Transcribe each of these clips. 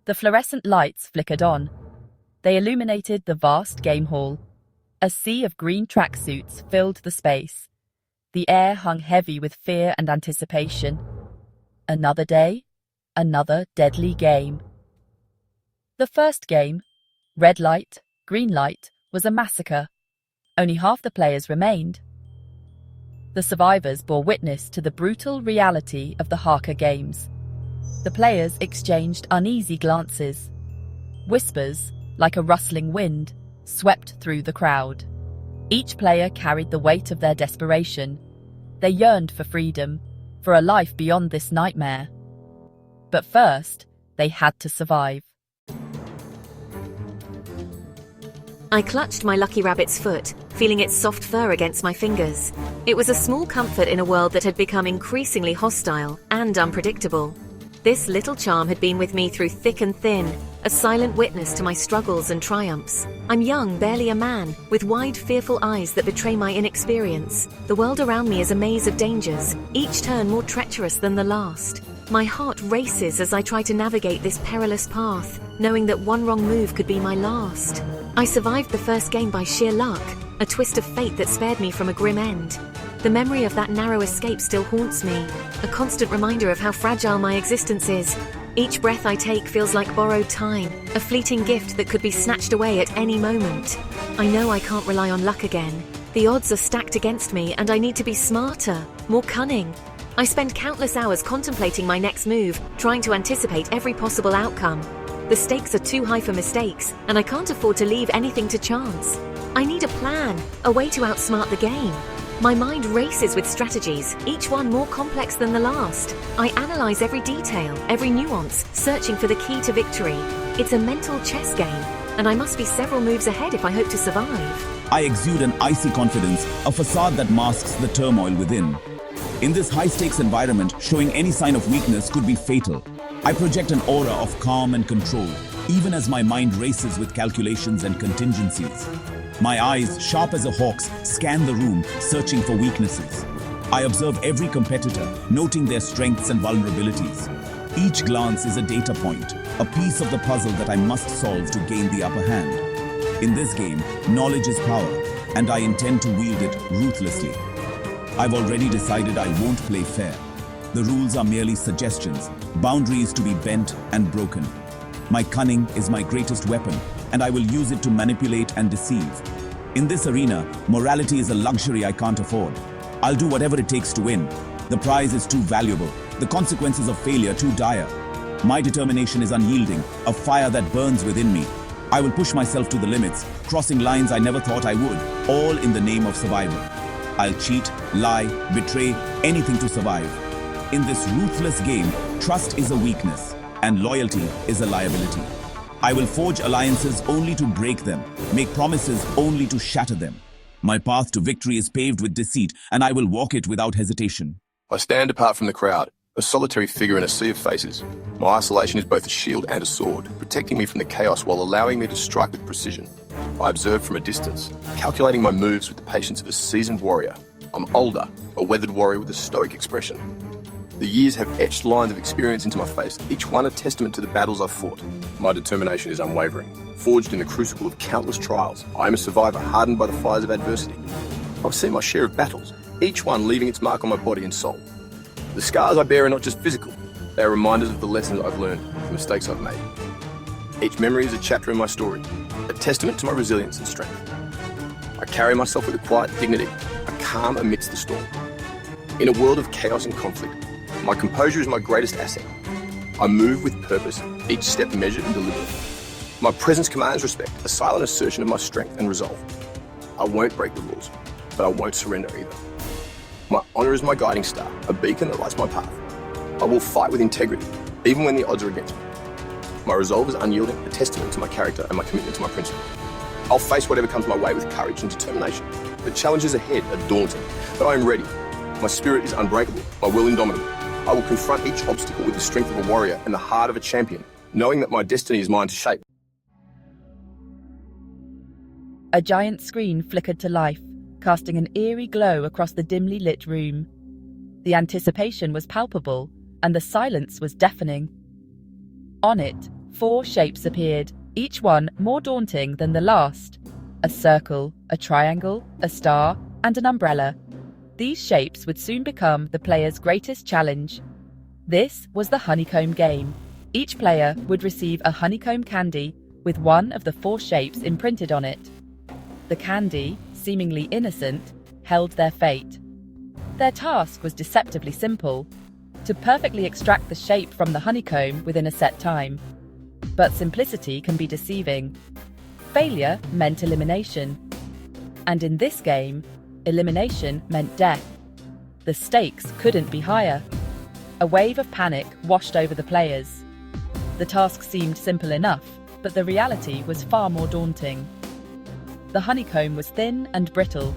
The fluorescent lights flickered on. They illuminated the vast game hall. A sea of green tracksuits filled the space. The air hung heavy with fear and anticipation. Another day, another deadly game. The first game, red light, green light, was a massacre. Only half the players remained. The survivors bore witness to the brutal reality of the Haka games. The players exchanged uneasy glances. Whispers, like a rustling wind, swept through the crowd. Each player carried the weight of their desperation. They yearned for freedom, for a life beyond this nightmare. But first, they had to survive. I clutched my lucky rabbit's foot, feeling its soft fur against my fingers. It was a small comfort in a world that had become increasingly hostile and unpredictable. This little charm had been with me through thick and thin, a silent witness to my struggles and triumphs. I'm young, barely a man, with wide, fearful eyes that betray my inexperience. The world around me is a maze of dangers, each turn more treacherous than the last. My heart races as I try to navigate this perilous path, knowing that one wrong move could be my last. I survived the first game by sheer luck, a twist of fate that spared me from a grim end. The memory of that narrow escape still haunts me, a constant reminder of how fragile my existence is. Each breath I take feels like borrowed time, a fleeting gift that could be snatched away at any moment. I know I can't rely on luck again. The odds are stacked against me, and I need to be smarter, more cunning. I spend countless hours contemplating my next move, trying to anticipate every possible outcome. The stakes are too high for mistakes, and I can't afford to leave anything to chance. I need a plan, a way to outsmart the game. My mind races with strategies, each one more complex than the last. I analyze every detail, every nuance, searching for the key to victory. It's a mental chess game, and I must be several moves ahead if I hope to survive. I exude an icy confidence, a facade that masks the turmoil within. In this high-stakes environment, showing any sign of weakness could be fatal. I project an aura of calm and control, even as my mind races with calculations and contingencies. My eyes, sharp as a hawk's, scan the room, searching for weaknesses. I observe every competitor, noting their strengths and vulnerabilities. Each glance is a data point, a piece of the puzzle that I must solve to gain the upper hand. In this game, knowledge is power, and I intend to wield it ruthlessly. I've already decided I won't play fair. The rules are merely suggestions, boundaries to be bent and broken. My cunning is my greatest weapon, and I will use it to manipulate and deceive. In this arena, morality is a luxury I can't afford. I'll do whatever it takes to win. The prize is too valuable, the consequences of failure too dire. My determination is unyielding, a fire that burns within me. I will push myself to the limits, crossing lines I never thought I would, all in the name of survival. I'll cheat, lie, betray, anything to survive. In this ruthless game, trust is a weakness, and loyalty is a liability. I will forge alliances only to break them, make promises only to shatter them. My path to victory is paved with deceit, and I will walk it without hesitation. I stand apart from the crowd, a solitary figure in a sea of faces. My isolation is both a shield and a sword, protecting me from the chaos while allowing me to strike with precision. I observe from a distance, calculating my moves with the patience of a seasoned warrior. I'm older, a weathered warrior with a stoic expression. The years have etched lines of experience into my face, each one a testament to the battles I've fought. My determination is unwavering. Forged in the crucible of countless trials, I am a survivor hardened by the fires of adversity. I've seen my share of battles, each one leaving its mark on my body and soul. The scars I bear are not just physical, they are reminders of the lessons I've learned, the mistakes I've made. Each memory is a chapter in my story, a testament to my resilience and strength. I carry myself with a quiet dignity, a calm amidst the storm. In a world of chaos and conflict, my composure is my greatest asset. I move with purpose, each step measured and deliberate. My presence commands respect, a silent assertion of my strength and resolve. I won't break the rules, but I won't surrender either. My honour is my guiding star, a beacon that lights my path. I will fight with integrity, even when the odds are against me. My resolve is unyielding, a testament to my character and my commitment to my principles. I'll face whatever comes my way with courage and determination. The challenges ahead are daunting, but I am ready. My spirit is unbreakable, my will indomitable. I will confront each obstacle with the strength of a warrior and the heart of a champion, knowing that my destiny is mine to shape. A giant screen flickered to life, casting an eerie glow across the dimly lit room. The anticipation was palpable, and the silence was deafening. On it, 4 shapes appeared, each one more daunting than the last. A circle, a triangle, a star, and an umbrella. These shapes would soon become the player's greatest challenge. This was the Honeycomb game. Each player would receive a honeycomb candy with one of the 4 shapes imprinted on it. The candy, seemingly innocent, held their fate. Their task was deceptively simple: to perfectly extract the shape from the honeycomb within a set time. But simplicity can be deceiving. Failure meant elimination. And in this game, elimination meant death. The stakes couldn't be higher. A wave of panic washed over the players. The task seemed simple enough, but the reality was far more daunting. The honeycomb was thin and brittle,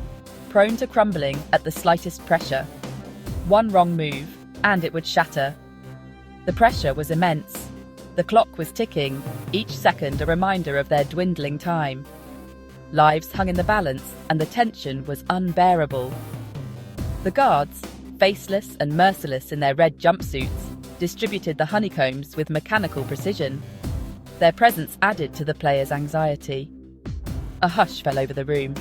prone to crumbling at the slightest pressure. One wrong move, and it would shatter. The pressure was immense. The clock was ticking, each second a reminder of their dwindling time. Lives hung in the balance, and the tension was unbearable. The guards, faceless and merciless in their red jumpsuits, distributed the honeycombs with mechanical precision. Their presence added to the players' anxiety. A hush fell over the room.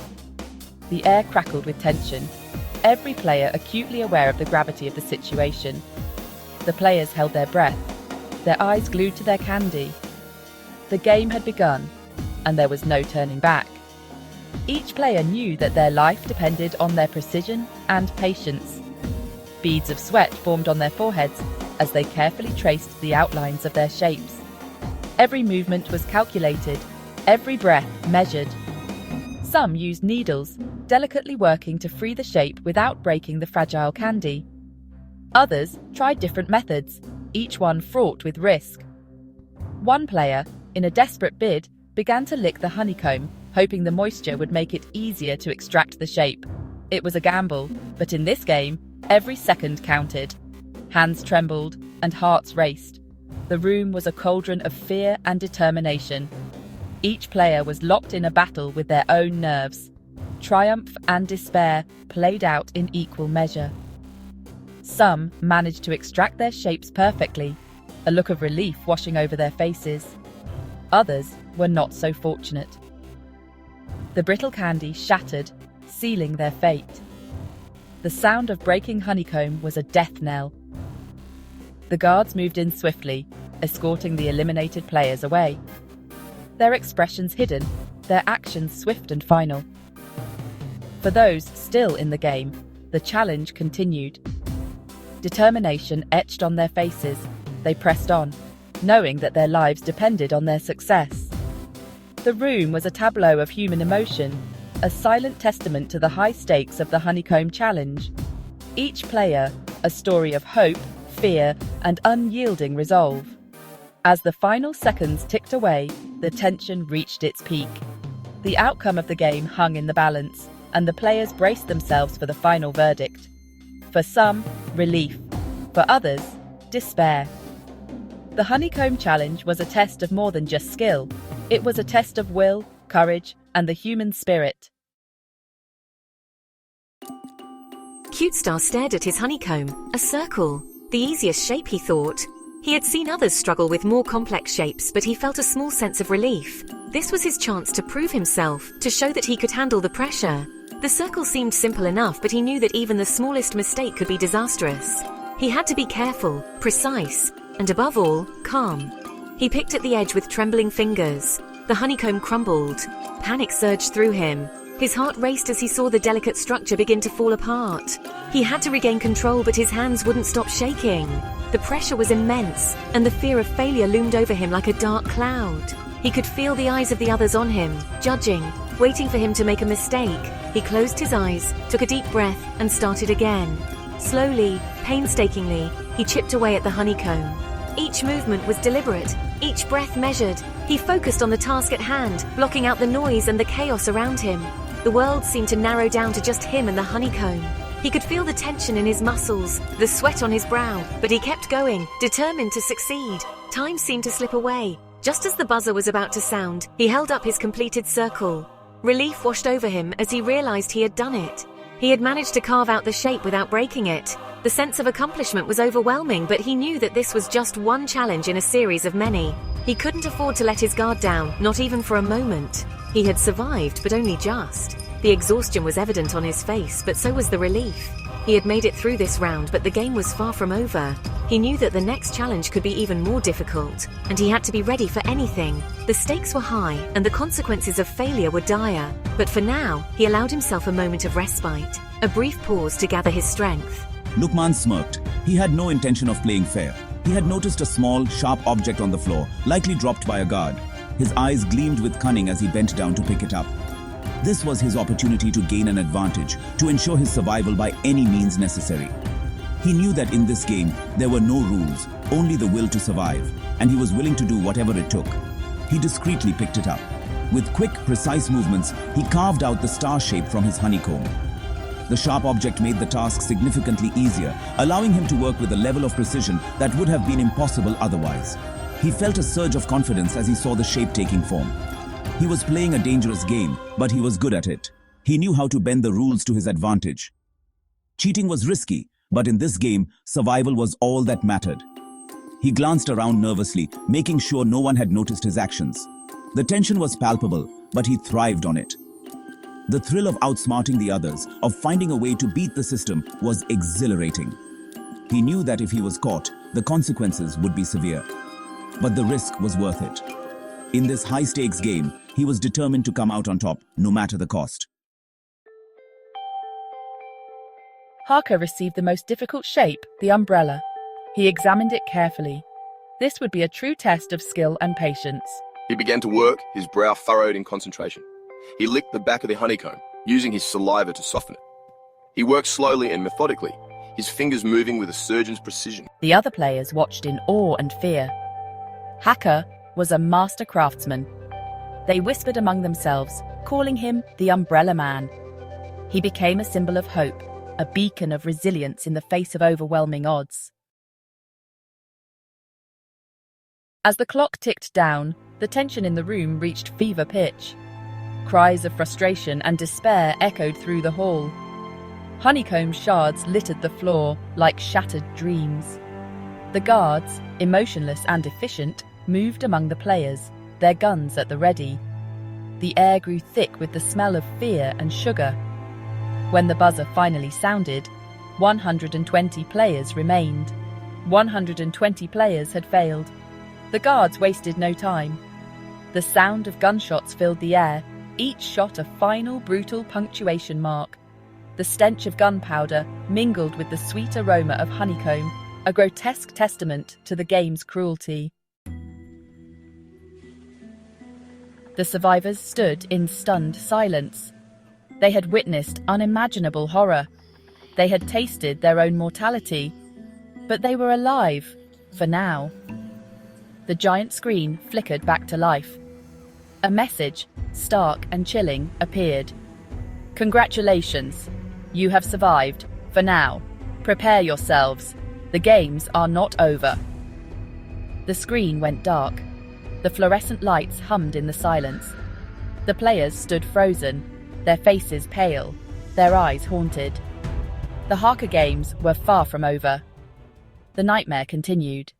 The air crackled with tension, every player acutely aware of the gravity of the situation. The players held their breath, their eyes glued to their candy. The game had begun, and there was no turning back. Each player knew that their life depended on their precision and patience. Beads of sweat formed on their foreheads as they carefully traced the outlines of their shapes. Every movement was calculated, every breath measured. Some used needles, delicately working to free the shape without breaking the fragile candy. Others tried different methods, each one fraught with risk. One player, in a desperate bid, began to lick the honeycomb, hoping the moisture would make it easier to extract the shape. It was a gamble, but in this game, every second counted. Hands trembled and hearts raced. The room was a cauldron of fear and determination. Each player was locked in a battle with their own nerves. Triumph and despair played out in equal measure. Some managed to extract their shapes perfectly, a look of relief washing over their faces. Others were not so fortunate. The brittle candy shattered, sealing their fate. The sound of breaking honeycomb was a death knell. The guards moved in swiftly, escorting the eliminated players away. Their expressions hidden, their actions swift and final. For those still in the game, the challenge continued. Determination etched on their faces, they pressed on, knowing that their lives depended on their success. The room was a tableau of human emotion, a silent testament to the high stakes of the Honeycomb Challenge. Each player, a story of hope, fear, and unyielding resolve. As the final seconds ticked away, the tension reached its peak. The outcome of the game hung in the balance, and the players braced themselves for the final verdict. For some, relief. For others, despair. The Honeycomb Challenge was a test of more than just skill. It was a test of will, courage, and the human spirit. Cute Star stared at his honeycomb, a circle. The easiest shape, he thought. He had seen others struggle with more complex shapes, but he felt a small sense of relief. This was his chance to prove himself, to show that he could handle the pressure. The circle seemed simple enough, but he knew that even the smallest mistake could be disastrous. He had to be careful, precise, and above all, calm. He picked at the edge with trembling fingers. The honeycomb crumbled. Panic surged through him. His heart raced as he saw the delicate structure begin to fall apart. He had to regain control, but his hands wouldn't stop shaking. The pressure was immense, and the fear of failure loomed over him like a dark cloud. He could feel the eyes of the others on him, judging, waiting for him to make a mistake. He closed his eyes, took a deep breath, and started again. Slowly, painstakingly, he chipped away at the honeycomb. Each movement was deliberate, each breath measured. He focused on the task at hand, blocking out the noise and the chaos around him. The world seemed to narrow down to just him and the honeycomb. He could feel the tension in his muscles, the sweat on his brow, but he kept going, determined to succeed. Time seemed to slip away. Just as the buzzer was about to sound, he held up his completed circle. Relief washed over him as he realized he had done it. He had managed to carve out the shape without breaking it. The sense of accomplishment was overwhelming, but he knew that this was just one challenge in a series of many. He couldn't afford to let his guard down, not even for a moment. He had survived, but only just. The exhaustion was evident on his face, but so was the relief. He had made it through this round, but the game was far from over. He knew that the next challenge could be even more difficult, and he had to be ready for anything. The stakes were high, and the consequences of failure were dire. But for now, he allowed himself a moment of respite, a brief pause to gather his strength. Lukman smirked. He had no intention of playing fair. He had noticed a small, sharp object on the floor, likely dropped by a guard. His eyes gleamed with cunning as he bent down to pick it up. This was his opportunity to gain an advantage, to ensure his survival by any means necessary. He knew that in this game, there were no rules, only the will to survive, and he was willing to do whatever it took. He discreetly picked it up. With quick, precise movements, he carved out the star shape from his honeycomb. The sharp object made the task significantly easier, allowing him to work with a level of precision that would have been impossible otherwise. He felt a surge of confidence as he saw the shape taking form. He was playing a dangerous game, but he was good at it. He knew how to bend the rules to his advantage. Cheating was risky, but in this game, survival was all that mattered. He glanced around nervously, making sure no one had noticed his actions. The tension was palpable, but he thrived on it. The thrill of outsmarting the others, of finding a way to beat the system, was exhilarating. He knew that if he was caught, the consequences would be severe. But the risk was worth it. In this high-stakes game, he was determined to come out on top, no matter the cost. Haka received the most difficult shape, the umbrella. He examined it carefully. This would be a true test of skill and patience. He began to work, his brow furrowed in concentration. He licked the back of the honeycomb, using his saliva to soften it. He worked slowly and methodically, his fingers moving with a surgeon's precision. The other players watched in awe and fear. Haka was a master craftsman. They whispered among themselves, calling him the Umbrella Man. He became a symbol of hope, a beacon of resilience in the face of overwhelming odds. As the clock ticked down, the tension in the room reached fever pitch. Cries of frustration and despair echoed through the hall. Honeycomb shards littered the floor like shattered dreams. The guards, emotionless and efficient, moved among the players, their guns at the ready. The air grew thick with the smell of fear and sugar. When the buzzer finally sounded, 120 players remained. 120 players had failed. The guards wasted no time. The sound of gunshots filled the air, each shot a final, brutal punctuation mark. The stench of gunpowder mingled with the sweet aroma of honeycomb, a grotesque testament to the game's cruelty. The survivors stood in stunned silence. They had witnessed unimaginable horror. They had tasted their own mortality. But they were alive, for now. The giant screen flickered back to life. A message, stark and chilling, appeared. Congratulations. You have survived, for now. Prepare yourselves. The games are not over. The screen went dark. The fluorescent lights hummed in the silence. The players stood frozen, their faces pale, their eyes haunted. The Haka games were far from over. The nightmare continued.